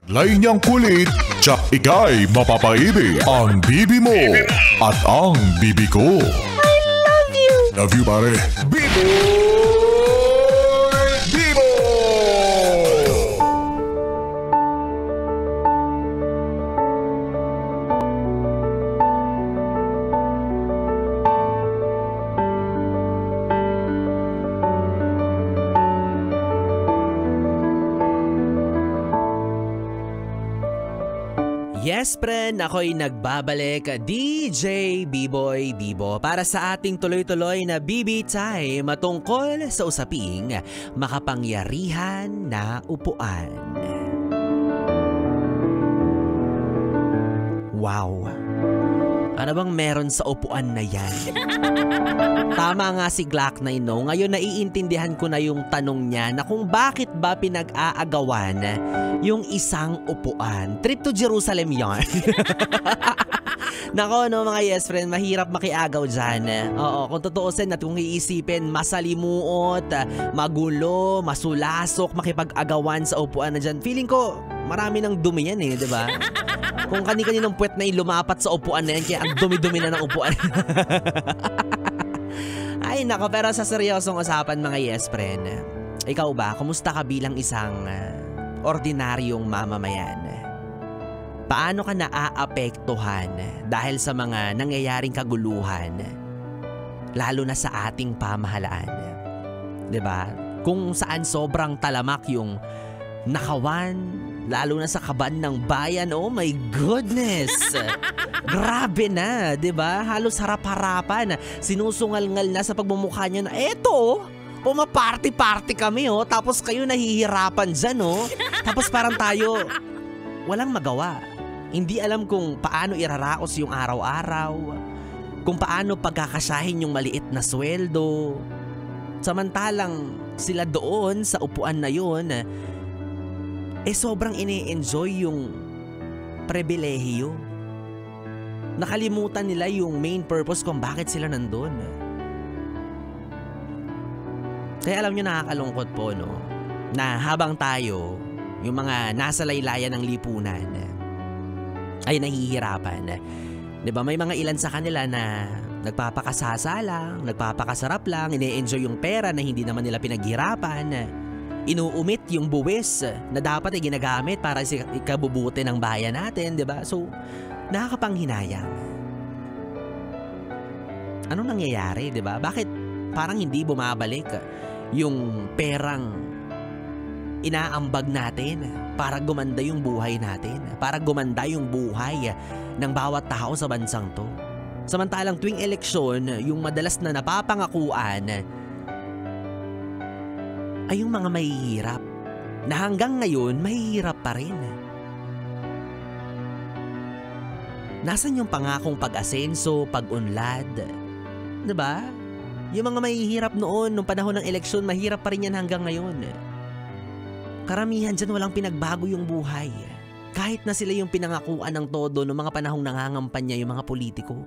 Lain niyang kulit, tsak ika'y mapapaibig. Ang bibi mo at ang bibi ko. I love you! Love you, pare. Bibo! Yes, friend, ako'y nagbabalik, DJ B-Boy Bibo, para sa ating tuloy-tuloy na BB Time tungkol sa usaping makapangyarihan na upuan. Wow! Ano bang meron sa upuan na yan? Tama nga si Glock9, no? Ngayon naiintindihan ko na yung tanong niya na kung bakit ba pinag-aagawan yung isang upuan. Trip to Jerusalem yarn. Nako, no, mga yes friend, mahirap makiagaw dyan. Oo, kung tutuusin at kung iisipin, masalimuot, magulo, masulasok, makipag-agawan sa upuan na dyan. Feeling ko, marami ng dumi yan eh, di ba? Kung kani-kaninong puwet na lumapat sa upuan na yan, kaya ang dumi-dumi na ng upuan. Ay nako, pero sa seryosong usapan mga yes friend, ikaw ba, kumusta ka bilang isang ordinaryong mamamayan? Paano ka naaapektuhan dahil sa mga nangyayaring kaguluhan, lalo na sa ating pamahalaan? 'Di ba? Kung saan sobrang talamak yung nakawan, lalo na sa kaban ng bayan, oh my goodness! Grabe na, 'di ba? Halos harap-harapan, sinusungal-ngal na sa pagmumukha niya na eto, pumaparty-party kami oh, tapos kayo nahihirapan dyan oh. Tapos parang tayo walang magawa. Hindi alam kung paano iraraos yung araw-araw, kung paano pagkakasahin yung maliit na sweldo. Samantalang sila doon sa upuan na yun, sobrang ini-enjoy yung pribilehiyo. Nakalimutan nila yung main purpose kung bakit sila nandun. Kaya alam nyo, nakakalungkot po, no? Na habang tayo, yung mga nasa laylayan ng lipunan, ay nahihirapan. Diba, may mga ilan sa kanila na nagpapakasasa lang, nagpapakasarap lang, ine-enjoy yung pera na hindi naman nila pinaghirapan, inuumit yung buwis na dapat ay ginagamit para sa ikabubuti ng bayan natin, diba? So, nakakapanghinayang. Anong nangyayari, diba? Bakit parang hindi bumabalik yung perang inaambag natin para gumanda yung buhay natin, para gumanda yung buhay ng bawat tao sa bansang to? Samantalang tuwing eleksyon, yung madalas na napapangakuan ay yung mga mahihirap na hanggang ngayon mahihirap pa rin. Nasaan yung pangakong pag-asenso, pag-unlad? Diba? Yung mga mahihirap noon, nung panahon ng eleksyon, mahirap pa rin yan hanggang ngayon. Karamihan dyan walang pinagbago yung buhay. Kahit na sila yung pinangakuan ng todo noong mga panahong nangangampanya yung mga politiko.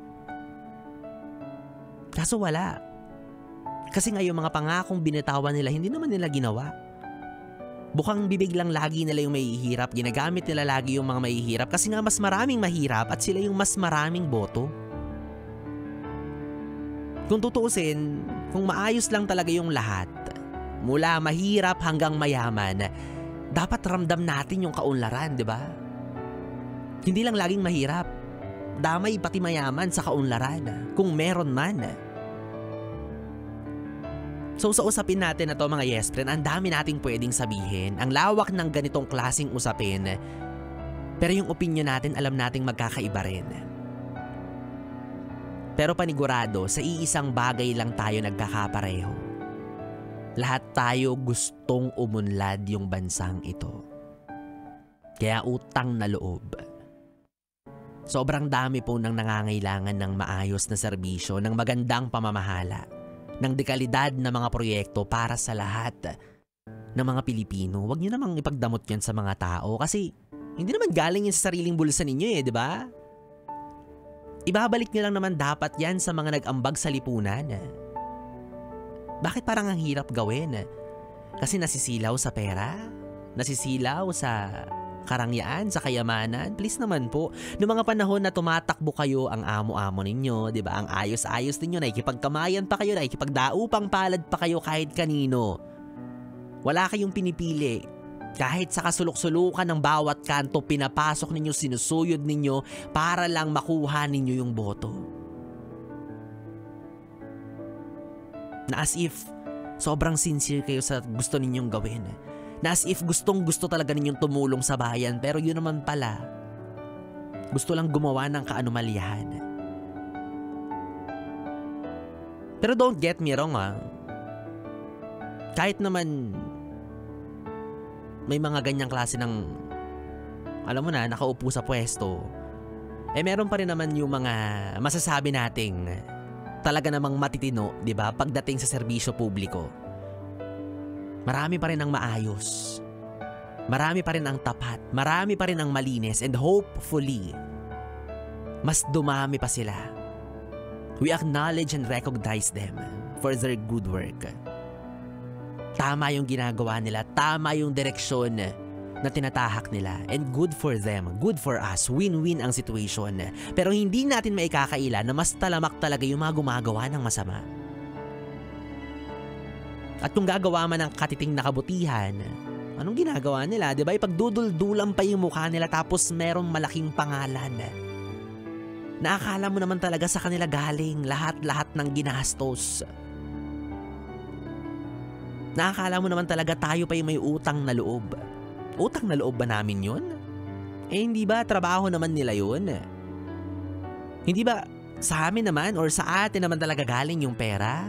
Kaso wala. Kasi nga yung mga pangakong binitawan nila, hindi naman nila ginawa. Bukang bibig lang lagi nila yung mahihirap. Ginagamit nila lagi yung mga mahihirap kasi nga mas maraming mahirap at sila yung mas maraming boto. Kung tutuusin, kung maayos lang talaga yung lahat, mula mahirap hanggang mayaman, dapat ramdam natin yung kaunlaran, di ba? Hindi lang laging mahirap. Damay pati mayaman sa kaunlaran, kung meron man. So sa usapin natin na to mga yes friend, ang dami nating pwedeng sabihin. Ang lawak ng ganitong klaseng usapin. Pero yung opinion natin, alam nating magkakaiba rin. Pero panigurado, sa iisang bagay lang tayo nagkakapareho. Lahat tayo gustong umunlad yung bansang ito. Kaya utang na loob. Sobrang dami po nang nangangailangan ng maayos na serbisyo, ng magandang pamamahala, ng dekalidad na mga proyekto para sa lahat ng mga Pilipino. Huwag niyo namang ipagdamot yan sa mga tao kasi hindi naman galing yan sa sariling bulsa ninyo di ba? Ibabalik niyo lang naman dapat yan sa mga nag-ambag sa lipunan. Bakit parang ang hirap gawin? Kasi nasisilaw sa pera? Nasisilaw sa karangyaan, sa kayamanan. Please naman po. Noong mga panahon na tumatakbo kayo, ang amo-amo ninyo, di ba? Ang ayos-ayos ninyo, nakikipagkamayan pa kayo, nakikipagdaupang palad pa kayo kahit kanino. Wala kayong pinipili. Kahit sa kasulok-sulukan ng bawat kanto, pinapasok ninyo, sinusuyod ninyo para lang makuha ninyo yung boto. Na as if sobrang sincere kayo sa gusto ninyong gawin. Na as if gustong-gusto talaga ninyong tumulong sa bayan, pero yun naman pala, gusto lang gumawa ng kaanumalyahan. Pero don't get me wrong kahit naman may mga ganyang klase ng, alam mo na, nakaupo sa pwesto, meron pa rin naman yung mga masasabi nating talaga namang matitino, di ba? Pagdating sa serbisyo publiko. Marami pa rin ang maayos. Marami pa rin ang tapat. Marami pa rin ang malinis. And hopefully, mas dumami pa sila. We acknowledge and recognize them for their good work. Tama yung ginagawa nila. Tama yung direksyon na tinatahak nila. And good for them. Good for us. Win-win ang situation. Pero hindi natin maikakaila na mas talamak talaga yung mga gumagawa ng masama. At kung gagawa man ng katiting na kabutihan, anong ginagawa nila? Diba? Ipagduduldulan pa yung mukha nila tapos merong malaking pangalan. Naakala mo naman talaga sa kanila galing lahat-lahat ng ginastos. Naakala mo naman talaga tayo pa yung may utang na loob. Utang na loob ba namin yun? Hindi ba trabaho naman nila yun? Hindi ba sa amin naman or sa atin naman talaga galing yung pera?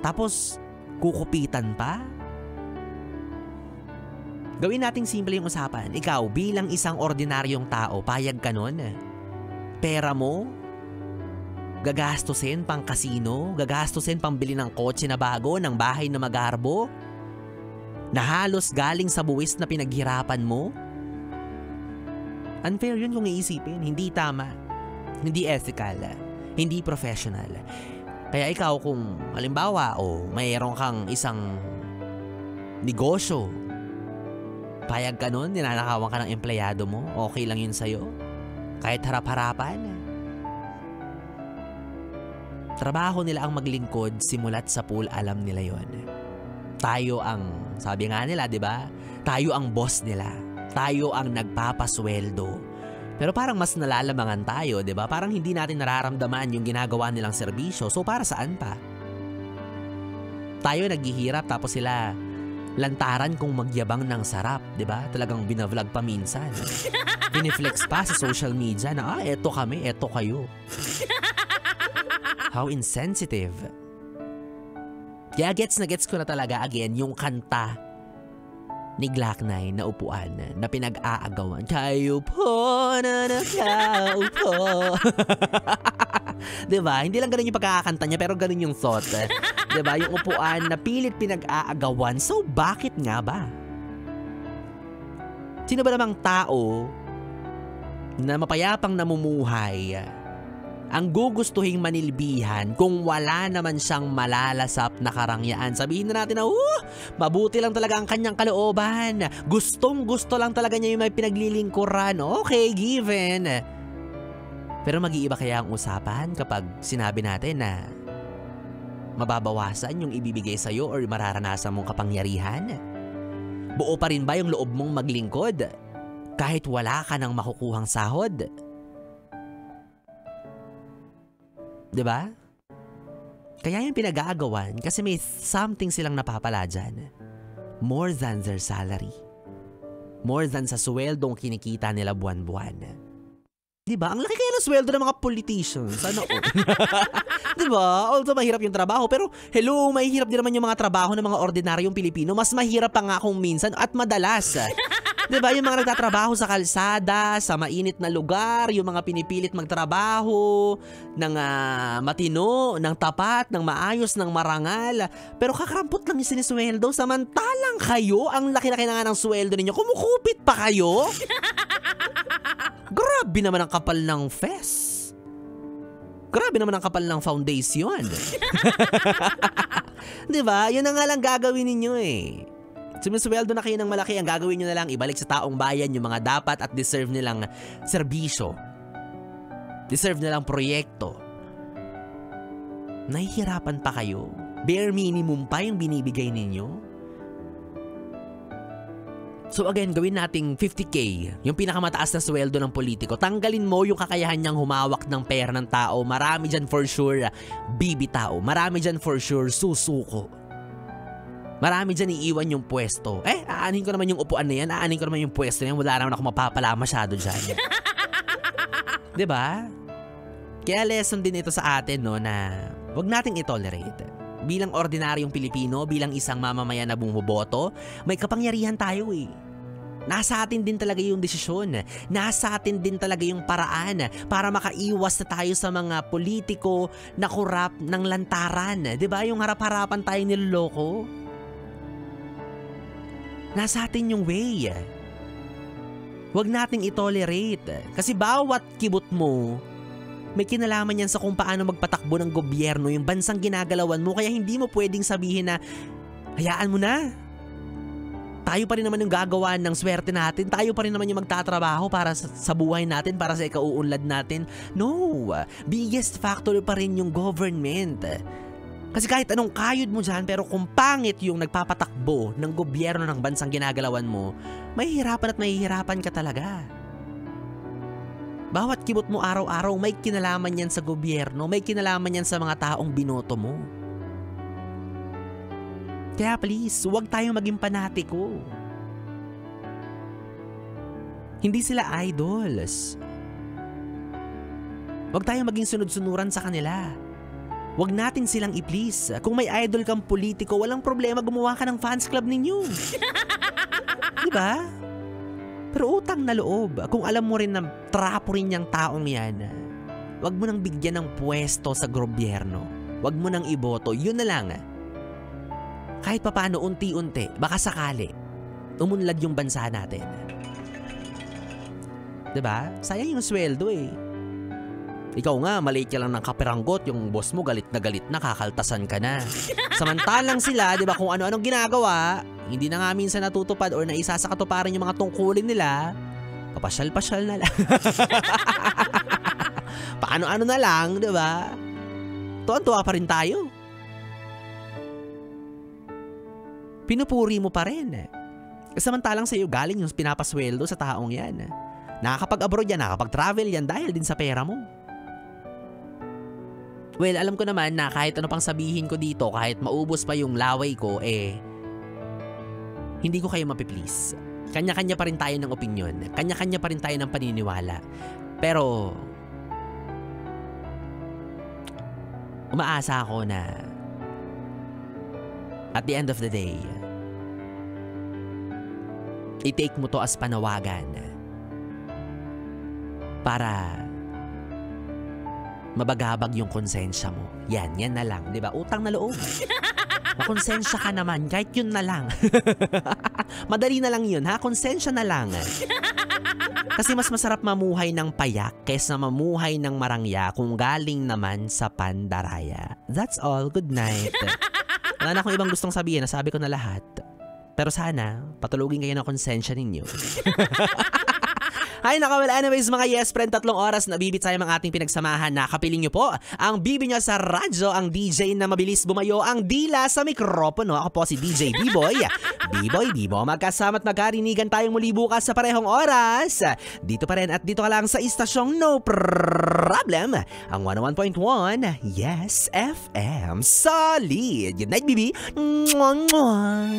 Tapos kukupitan pa? Gawin nating simple yung usapan. Ikaw bilang isang ordinaryong tao, payag ka nun? Pera mo? Gagastusin pang kasino? Gagastusin pang bili ng kotse na bago? Ng bahay na magarbo? Na halos galing sa buwis na pinaghirapan mo? Unfair yun kung iisipin. Hindi tama. Hindi ethical. Hindi professional. Kaya ikaw kung halimbawa mayroon kang isang negosyo, payag ka nun, ninanakawan ka ng empleyado mo, okay lang yun sa'yo? Kahit harap-harapan? Trabaho nila ang maglingkod simula't sa pool, alam nila yon. Tayo ang, sabi nga nila, di ba? Tayo ang boss nila. Tayo ang nagpapasweldo. Pero parang mas nalalamangan tayo, di ba? Parang hindi natin nararamdaman yung ginagawa nilang serbisyo. So para saan pa? Tayo naghihirap tapos sila lantaran kung magyabang ng sarap, di ba? Talagang binavlog pa minsan. Biniflex pa sa social media na, eto kami, eto kayo. How insensitive. Kaya gets ko na talaga again yung kanta ni Glock 9 na upuan na pinag-aagawan. Kayo po na nakaupo. Diba? Hindi lang ganun yung pagkakanta niya pero ganun yung thought. Diba? Yung upuan na pilit pinag-aagawan. So bakit nga ba? Sino ba namang tao na mapayapang namumuhay ang gugustuhing manilbihan kung wala naman siyang malalasap na karangyaan? Sabihin na natin na, mabuti lang talaga ang kanyang kalooban. Gustong-gusto lang talaga niya yung may pinaglilingkuran. Okay, given. Pero mag-iiba kaya ang usapan kapag sinabi natin na mababawasan yung ibibigay sa'yo or mararanasan mong kapangyarihan? Buo pa rin ba yung loob mong maglingkod kahit wala ka ng makukuhang sahod? Diba? Kaya yung pinag-aagawan kasi may something silang napapala dyan. More than their salary. More than sa sweldong kinikita nila buwan-buwan. Diba? Ang laki kaya ng sweldo ng mga politicians. Ano? Diba? Although mahirap yung trabaho, pero hello, mahirap din naman yung mga trabaho ng mga ordinaryong Pilipino. Mas mahirap pa nga kung minsan at madalas. Diba? Yung mga nagtatrabaho sa kalsada, sa mainit na lugar, yung mga pinipilit magtrabaho ng matino, ng tapat, ng maayos, ng marangal. Pero kakarampot lang yung sinisweldo. Samantalang kayo, ang laki-laki na nga ng sweldo ninyo, kumukupit pa kayo? Grabe naman ang kapal ng fes. Grabe naman ang kapal ng foundation. Diba? Yun na nga lang gagawin ninyo eh. Sumisweldo na kayo ng malaki, ang gagawin nyo na lang, ibalik sa taong bayan yung mga dapat at deserve nilang serbisyo. Deserve nilang proyekto. Nahihirapan pa kayo? Bare minimum pa yung binibigay ninyo? So again, gawin nating 50K, yung pinakamataas na sweldo ng politiko. Tanggalin mo yung kakayahan niyang humawak ng pera ng tao. Marami dyan for sure bibitaw. Marami dyan for sure susuko. Marami dyan iiwan yung pwesto. Aanin ko naman yung upuan na yan. Aanin ko naman yung pwesto na yan. Wala naman ako mapapala masyado dyan. Diba? Kaya lesson din ito sa atin, no, na wag nating itolerate. Bilang ordinaryong Pilipino, bilang isang mamamayan na bumuboto, may kapangyarihan tayo eh. Nasa atin din talaga yung desisyon. Nasa atin din talaga yung paraan para makaiwas na tayo sa mga politiko na korap ng lantaran. Diba? Yung harap-harapan tayo niloloko. Nasa atin yung way. Huwag nating itolerate. Kasi bawat kibot mo, may kinalaman yan sa kung paano magpatakbo ng gobyerno yung bansang ginagalawan mo. Kaya hindi mo pwedeng sabihin na, hayaan mo na. Tayo pa rin naman yung gagawa ng swerte natin. Tayo pa rin naman yung magtatrabaho para sa buhay natin, para sa ikauunlad natin. No, biggest factor pa rin yung government. Kasi kahit anong kayod mo dyan, pero kung pangit yung nagpapatakbo ng gobyerno ng bansang ginagalawan mo, mahihirapan ka talaga. Bawat kibot mo araw-araw, may kinalaman yan sa gobyerno, may kinalaman yan sa mga taong binoto mo. Kaya please, huwag tayong maging panatiko. Hindi sila idols. Huwag tayong maging sunod-sunuran sa kanila. Huwag natin silang i-please. Kung may idol kang politiko, walang problema, gumawa ka ng fans club ninyo. Diba? Pero utang na loob, kung alam mo rin na trapo rin yung taong yan, wag mo nang bigyan ng pwesto sa gobyerno. Wag mo nang iboto, yun na lang. Kahit papaano unti-unti, baka sakali, umunlad yung bansa natin. Diba? Sayang yung sweldo eh. Ikaw nga, maliit ka lang ng kaperanggot, yung boss mo galit na kakaltasan ka na. Samantalang sila, diba, kung ano-anong ginagawa, hindi na nga minsan natutupad or naisa sa katuparan yung mga tungkulin nila, papasyal-pasyal na lang. Paano-ano na lang, diba? Tuwan-tuwa pa rin tayo. Pinupuri mo pa rin. Samantalang sa'yo galing yung pinapasweldo sa taong yan. Nakakapag-abroad yan, nakakapag-travel yan dahil din sa pera mo. Well, alam ko naman na kahit ano pang sabihin ko dito, kahit maubos pa yung laway ko, hindi ko kayo mapiplease. Kanya-kanya pa rin tayo ng opinion. Kanya-kanya pa rin tayo ng paniniwala. Pero, umaasa ako na at the end of the day, i-take mo to as panawagan para mabagabag yung konsensya mo. Yan na lang, di ba? Utang na loob. Makonsensya ka naman, kahit yun na lang. Madali na lang yun, ha? Konsensya na lang. Kasi mas masarap mamuhay ng payak kaysa mamuhay ng marangya kung galing naman sa pandaraya. That's all. Good night. Wala na akong ibang gustong sabihin, nasabi ko na lahat. Pero sana, patulugin kayo ng konsensya ninyo. Ay nako, well anyways mga yes friend, 3 oras na bibit sayang ang ating pinagsamahan. Nakapiling nyo po ang bibi nyo sa radyo, ang DJ na mabilis bumayo, ang dila sa mikropono. Ako po si DJ B-Boy. B-Boy, B-Bo, magkasama at magkarinigan tayong muli bukas sa parehong oras. Dito pa rin at dito ka lang sa istasyong No Problem, ang 101.1 Yes FM. Solid! Good night, Bibi! Mwah, mwah.